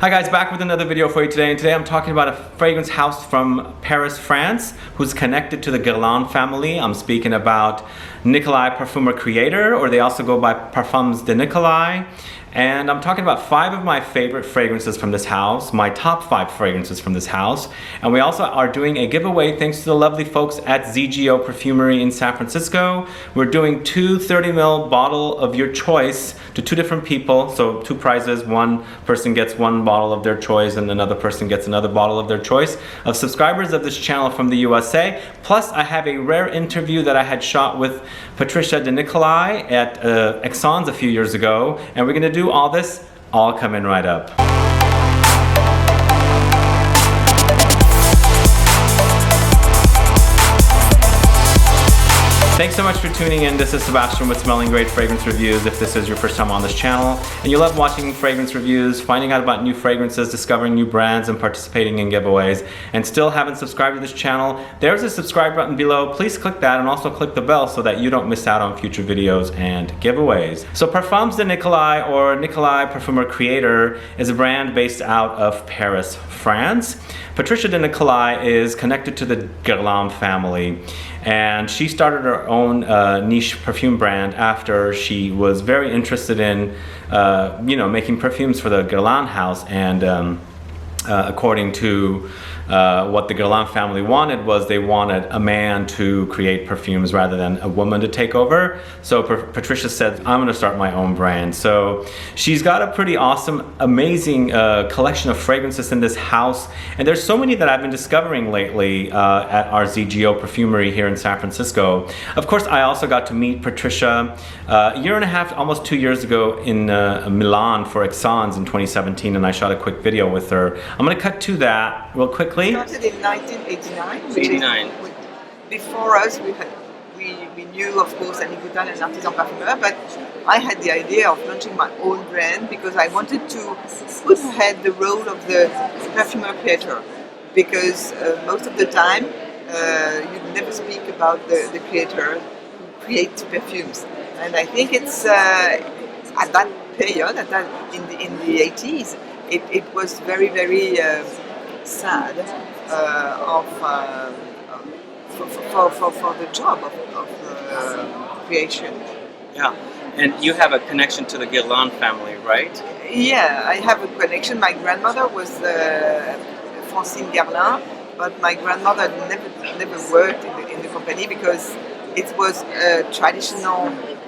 Hi guys, back with another video for you today, and today I'm talking about a fragrance house from Paris, France, who's connected to the Guerlain family. I'm speaking about Nicolai Parfumeur Createur, or they also go by Parfums De Nicolai. And I'm talking about 5 of my favorite fragrances from this house, my top 5 fragrances from this house. And we also are doing a giveaway thanks to the lovely folks at ZGO Perfumery in San Francisco. We're doing 2 30ml bottle of your choice to 2 different people. So 2 prizes, one person gets 1 bottle of their choice and another person gets another bottle of their choice of subscribers of this channel from the USA. Plus I have a rare interview that I had shot with Patricia De Nicolai at Exxon's a few years ago. And we're gonna do all this all coming right up. Thanks so much for tuning in. This is Sebastian with Smelling Great Fragrance Reviews. If this is your first time on this channel and you love watching fragrance reviews, finding out about new fragrances, discovering new brands, and participating in giveaways, and still haven't subscribed to this channel, there's a subscribe button below. Please click that and also click the bell so that you don't miss out on future videos and giveaways. So Parfums De Nicolai, or Nicolai Parfumeur Createur, is a brand based out of Paris, France. Patricia De Nicolai is connected to the Guerlain family, and she started her own niche perfume brand after she was very interested in making perfumes for the Guerlain house. And according to what the Guerlain family wanted, was they wanted a man to create perfumes rather than a woman to take over. So Patricia said, I'm gonna start my own brand. So she's got a pretty awesome, amazing collection of fragrances in this house. And there's so many that I've been discovering lately at our ZGO Perfumery here in San Francisco. Of course, I also got to meet Patricia a year and a half, almost 2 years ago in Milan for Exxon's in 2017, and I shot a quick video with her. I'm gonna cut to that real quickly. Started in 1989. 89. Before us, we knew, of course, Annie Goutal and Artisan Parfumeur, but I had the idea of launching my own brand because I wanted to put ahead the role of the Parfumeur Creator, because most of the time you never speak about the creator who creates perfumes. And I think it's at that period, in the 80s, it was very, very sad for the job of creation. Yeah, and you have a connection to the Guerlain family, right? Yeah, I have a connection. My grandmother was Francine Guerlain, but my grandmother never worked in the company because it was a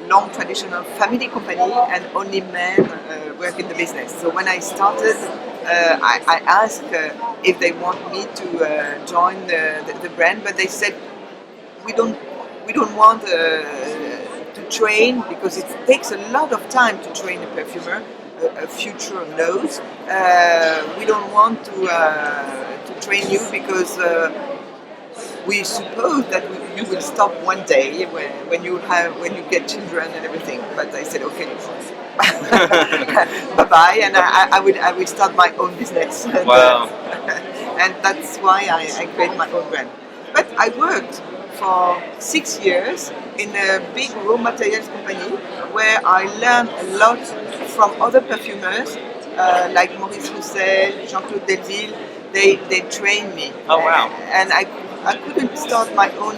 long traditional family company, and only men work in the business. So when I started, I asked if they want me to join the brand, but they said we don't want to train, because it takes a lot of time to train a perfumer, a future nose. We don't want to train you because we suppose that you will stop one day when you get children and everything. But I said okay, bye bye, and I will start my own business. Wow. And that's why I create my own brand. But I worked for 6 years in a big raw materials company where I learned a lot from other perfumers like Maurice Roussel, Jean-Claude Delville. They trained me. Oh wow. And I couldn't start my own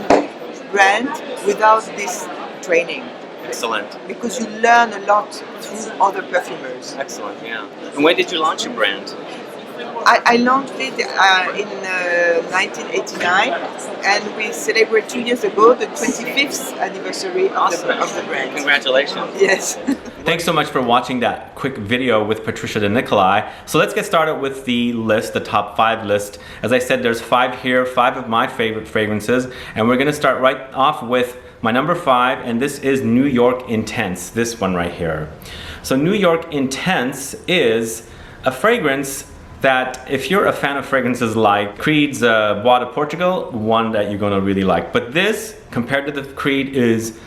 brand without this training. Excellent. Because you learn a lot through other perfumers. Excellent, yeah. And when did you launch your brand? I launched it in 1989, and we celebrate 2 years ago the 25th anniversary of the brand. Congratulations. Yes. Thanks so much for watching that quick video with Patricia De Nicolai. So let's get started with the list, the top 5 list. As I said, there's 5 here, 5 of my favorite fragrances, and we're gonna start right off with my number 5, and this is New York Intense, this one right here. So New York Intense is a fragrance that, if you're a fan of fragrances like Creed's Bois de Portugal, one that you're gonna really like. But this, compared to the Creed, is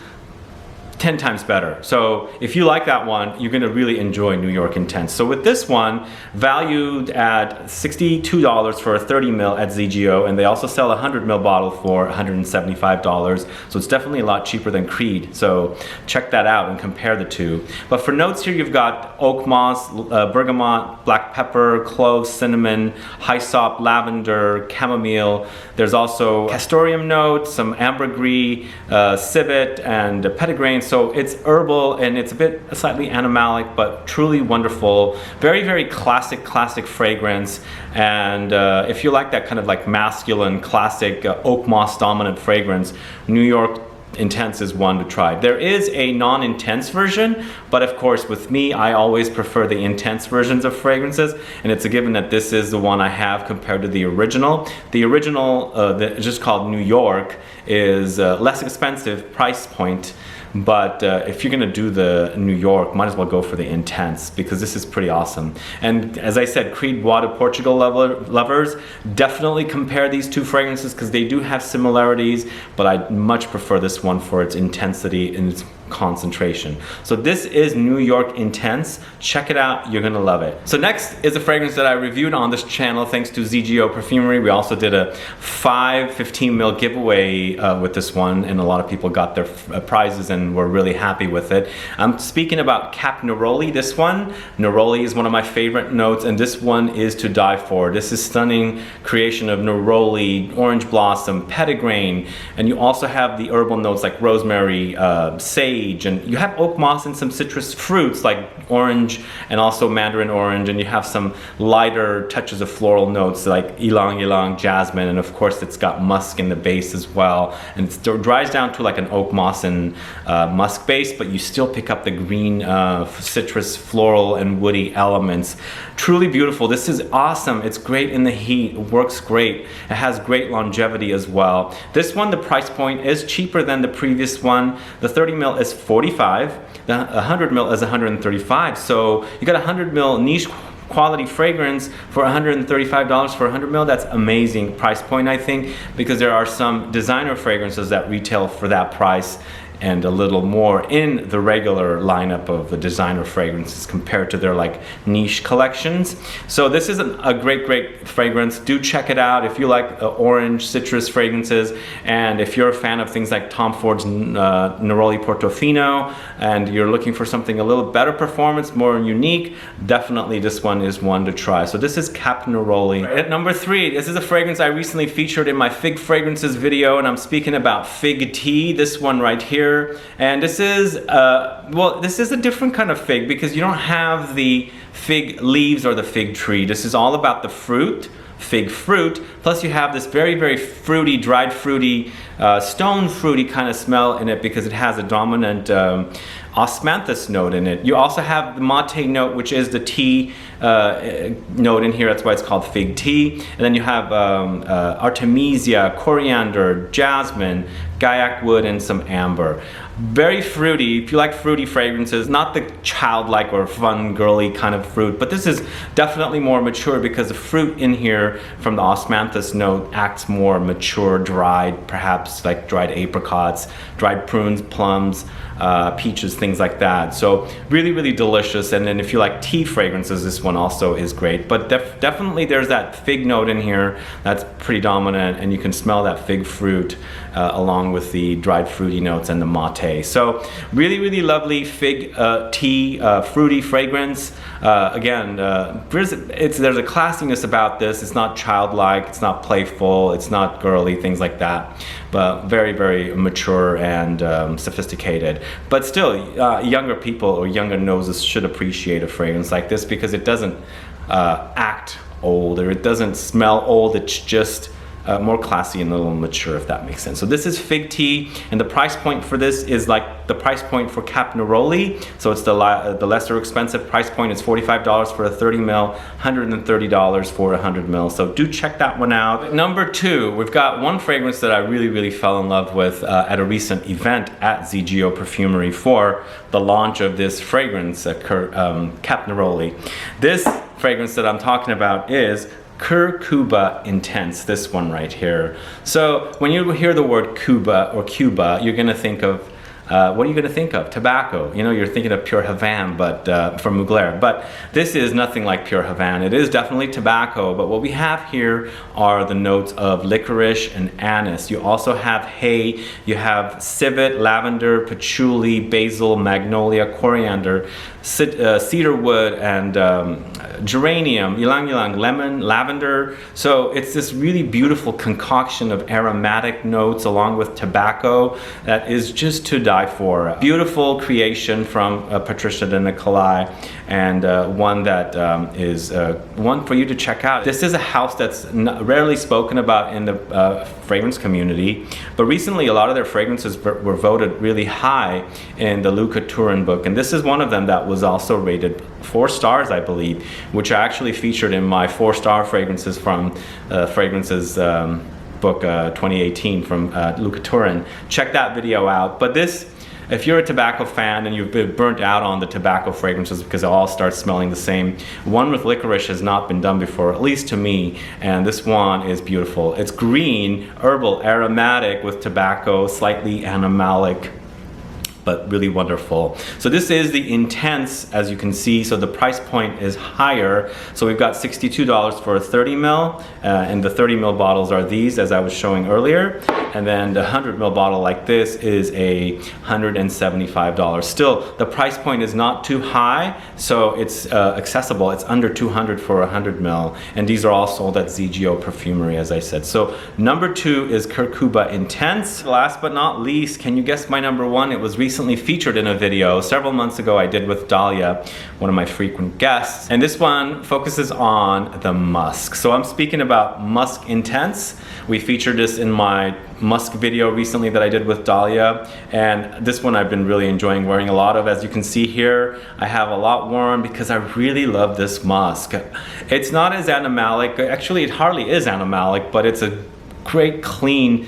10 times better. So if you like that one, you're gonna really enjoy New York Intense. So with this one, valued at $62 for a 30 ml at ZGO, and they also sell a 100 ml bottle for $175. So it's definitely a lot cheaper than Creed. So check that out and compare the two. But for notes here, you've got Oakmoss, Bergamot, black pepper, clove, cinnamon, hyssop, lavender, chamomile. There's also Castoreum notes, some ambergris, Civet, and Petitgrain. So it's herbal and it's a bit slightly animalic, but truly wonderful. Very, very classic fragrance. And if you like that kind of like masculine, classic oak moss dominant fragrance, New York Intense is one to try. There is a non-intense version, but of course with me, I always prefer the intense versions of fragrances, and it's a given that this is the one I have compared to the original. The original, just called New York, is less expensive price point, but if you're gonna do the New York, might as well go for the Intense, because this is pretty awesome. And as I said, Creed Bois de Portugal lovers, definitely compare these two fragrances because they do have similarities, but I much prefer this one for its intensity and its concentration. So this is New York Intense. Check it out, you're gonna love it. So next is a fragrance that I reviewed on this channel thanks to ZGO Perfumery. We also did a 15 ml giveaway with this one, and a lot of people got their prizes and were really happy with it. I'm speaking about Cap Neroli. This one, Neroli, is one of my favorite notes, and this one is to die for. This is stunning creation of Neroli, orange blossom, petitgrain, and you also have the herbal notes like rosemary, sage, and you have oak moss and some citrus fruits like orange and also mandarin orange, and you have some lighter touches of floral notes like ylang ylang, jasmine, and of course it's got musk in the base as well, and it dries down to like an oak moss and musk base, but you still pick up the green citrus, floral, and woody elements. Truly beautiful. This is awesome. It's great in the heat. It works great. It has great longevity as well. This one, the price point is cheaper than the previous one. The 30 ml is $45. The 100 ml is $135. So you got a 100 ml niche quality fragrance for $135 for 100 ml. That's amazing price point, I think, because there are some designer fragrances that retail for that price and a little more in the regular lineup of the designer fragrances compared to their like niche collections. So this is a great fragrance. Do check it out if you like orange citrus fragrances, and if you're a fan of things like Tom Ford's Neroli Portofino and you're looking for something a little better performance, more unique, definitely this one is one to try. So this is Cap Neroli. At number 3, this is a fragrance I recently featured in my fig fragrances video, and I'm speaking about Fig Tea, this one right here. And this is well, this is a different kind of fig because you don't have the fig leaves or the fig tree. This is all about the fruit, fig fruit, plus you have this very fruity, dried fruity, stone fruity kind of smell in it because it has a dominant osmanthus note in it. You also have the mate note, which is the tea note in here. That's why it's called fig tea. And then you have artemisia, coriander, jasmine, gaiac wood, and some amber. Very fruity. If you like fruity fragrances, not the childlike or fun girly kind of fruit, but this is definitely more mature because the fruit in here from the osmanthus note acts more mature, dried, perhaps like dried apricots, dried prunes, plums, peaches, things like that. So really delicious. And then if you like tea fragrances, this one also is great. But definitely there's that fig note in here that's pretty dominant, and you can smell that fig fruit along with the dried fruity notes and the mate. So really lovely fig tea, fruity fragrance. Again, there's a classiness about this. It's not childlike, it's not playful, it's not girly, things like that, but very mature and sophisticated. But still, younger people or younger noses should appreciate a fragrance like this because it doesn't act old, or it doesn't smell old. It's just more classy and a little mature, if that makes sense. So this is Fig Tea, and the price point for this is like the price point for Cap Neroli. So it's the lesser expensive price point. It's $45 for a 30 ml, $130 for 100 ml. So do check that one out. At number 2, we've got one fragrance that I really fell in love with at a recent event at ZGO Perfumery for the launch of this fragrance, Cap Neroli. This fragrance that I'm talking about is Cuba Intense, this one right here. So when you hear the word Cuba or Cuba, you're gonna think of what are you going to think of? Tobacco. You know, you're thinking of Pure Havane, but from Mugler. But this is nothing like Pure Havane. It is definitely tobacco, but what we have here are the notes of licorice and anise. You also have hay, you have civet, lavender, patchouli, basil, magnolia, coriander, cedar wood, and geranium, ylang ylang, lemon, lavender. So it's this really beautiful concoction of aromatic notes along with tobacco that is just to die for. Beautiful creation from Parfums De Nicolai, and one that is one for you to check out. This is a house that's rarely spoken about in the fragrance community, but recently a lot of their fragrances were voted really high in the Louis Couturin book, and this is one of them that was also rated 4 stars, I believe, which I actually featured in my 4-star fragrances from fragrances book 2018 from Louis Couturin. Check that video out. But this, if you're a tobacco fan and you've been burnt out on the tobacco fragrances because it all starts smelling the same, one with licorice has not been done before, at least to me, and this one is beautiful. It's green, herbal, aromatic with tobacco, slightly animalic, but really wonderful. So this is the Intense, as you can see, so the price point is higher. So we've got $62 for a 30 ml, and the 30 ml bottles are these, as I was showing earlier, and then the 100 ml bottle like this is a $175. Still, the price point is not too high, so it's accessible. It's under $200 for a 100 ml, and these are all sold at ZGO Perfumery, as I said. So number 2 is Cuba Intense. Last but not least, can you guess my number 1? It was recently featured in a video several months ago I did with Dahlia, one of my frequent guests, and this one focuses on the musk. So I'm speaking about Musc Intense. We featured this in my musk video recently that I did with Dahlia, and this one I've been really enjoying wearing a lot of. As you can see here, I have a lot worn because I really love this musk. It's not as animalic, actually it hardly is animalic, but it's a great clean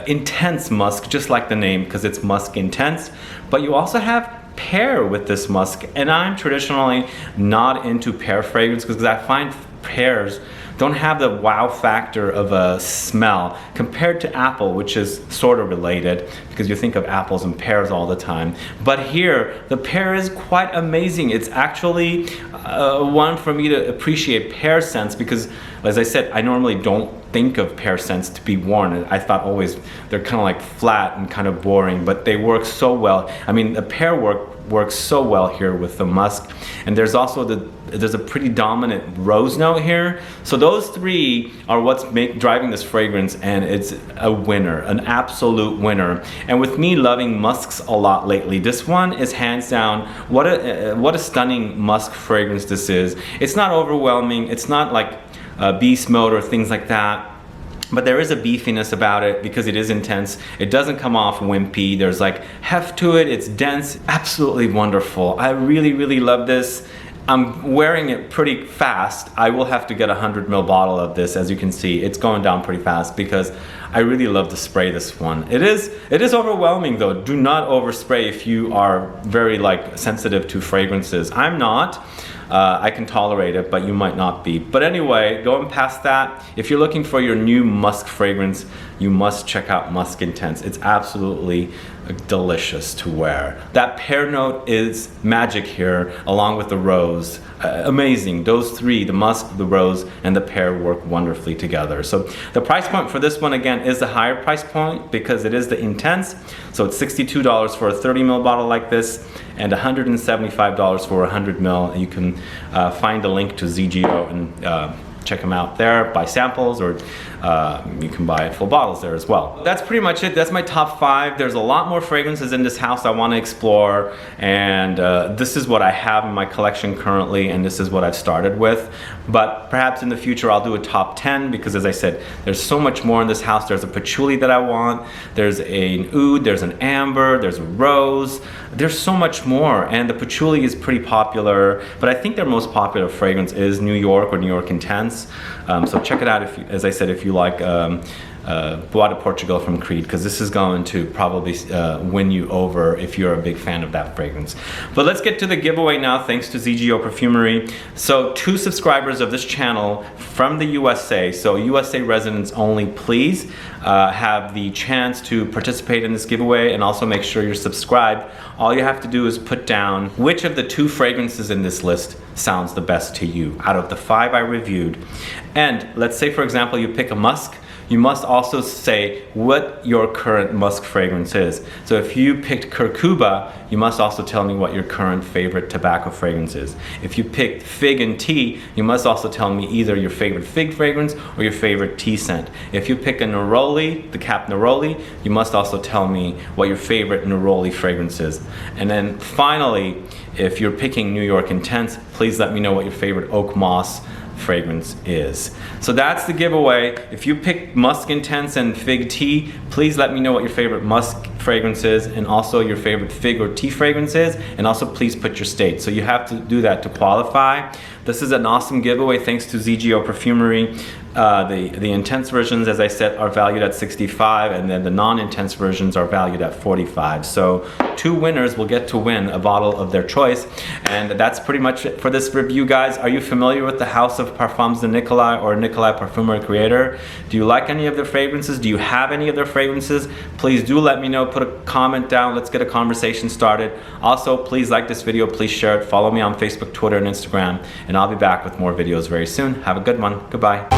intense musk, just like the name, because it's Musc Intense. But you also have pear with this musk, and I'm traditionally not into pear fragrance because I find pears don't have the wow factor of a smell compared to apple, which is sort of related because you think of apples and pears all the time. But here, the pear is quite amazing. It's actually one for me to appreciate pear scents because, as I said, I normally don't think of pear scents to be worn. I thought always they're kind of like flat and kind of boring, but they work so well. I mean, the pear works so well here with the musk, and there's also there's a pretty dominant rose note here. So those three are what's driving this fragrance, and it's a winner, an absolute winner. And with me loving musks a lot lately, this one is hands down what a stunning musk fragrance this is. It's not overwhelming. It's not like beast mode or things like that, but there is a beefiness about it because it is intense. It doesn't come off wimpy. There's like heft to it. It's dense. Absolutely wonderful. I really, really love this. I'm wearing it pretty fast. I will have to get a 100 ml bottle of this. As you can see, it's going down pretty fast because I really love to spray this one. It is overwhelming though. Do not overspray if you are very like sensitive to fragrances. I'm not. I can tolerate it, but you might not be. But anyway, going past that, if you're looking for your new musk fragrance, you must check out Musc Intense. It's absolutely delicious to wear. That pear note is magic here, along with the rose. Amazing. Those three, the musk, the rose, and the pear work wonderfully together. So the price point for this one, again, is the higher price point because it is the Intense. So it's $62 for a 30 ml bottle like this, and $175 for a 100 ml. You can find a link to ZGO and check them out there, buy samples, or you can buy full bottles there as well. That's pretty much it. That's my top 5. There's a lot more fragrances in this house I want to explore, and this is what I have in my collection currently, and this is what I've started with. But perhaps in the future I'll do a top 10 because, as I said, there's so much more in this house. There's a patchouli that I want, there's an oud, there's an amber, there's a rose, there's so much more, and the patchouli is pretty popular, but I think their most popular fragrance is New York or New York Intense. Intense. So check it out, if you, as I said, if you like Bois de Portugal from Creed, because this is going to probably win you over if you're a big fan of that fragrance. But let's get to the giveaway now, thanks to ZGO Perfumery. So 2 subscribers of this channel from the USA, so USA residents only, please have the chance to participate in this giveaway, and also make sure you're subscribed. All you have to do is put down which of the 2 fragrances in this list sounds the best to you out of the 5 I reviewed. And let's say, for example, you pick a musk. You must also say what your current musk fragrance is. So if you picked Cuba, you must also tell me what your current favorite tobacco fragrance is. If you picked fig and tea, you must also tell me either your favorite fig fragrance or your favorite tea scent. If you pick a Neroli, the Cap Neroli, you must also tell me what your favorite Neroli fragrance is. And then finally, if you're picking New York Intense, please let me know what your favorite Oakmoss fragrance is. So that's the giveaway. If you pick Musc Intense and Fig Tea, please let me know what your favorite musk fragrance is, and also your favorite fig or tea fragrance is, and also please put your state. So you have to do that to qualify. This is an awesome giveaway thanks to ZGO Perfumery. The intense versions, as I said, are valued at $65, and then the non-intense versions are valued at $45. So 2 winners will get to win a bottle of their choice. And that's pretty much it for this review, guys. Are you familiar with the house of Parfums De Nicolai or Nicolai Parfumeur Createur? Do you like any of their fragrances? Do you have any of their fragrances? Please do let me know. Put a comment down. Let's get a conversation started. Also, please like this video. Please share it. Follow me on Facebook, Twitter, and Instagram. And I'll be back with more videos very soon. Have a good one. Goodbye.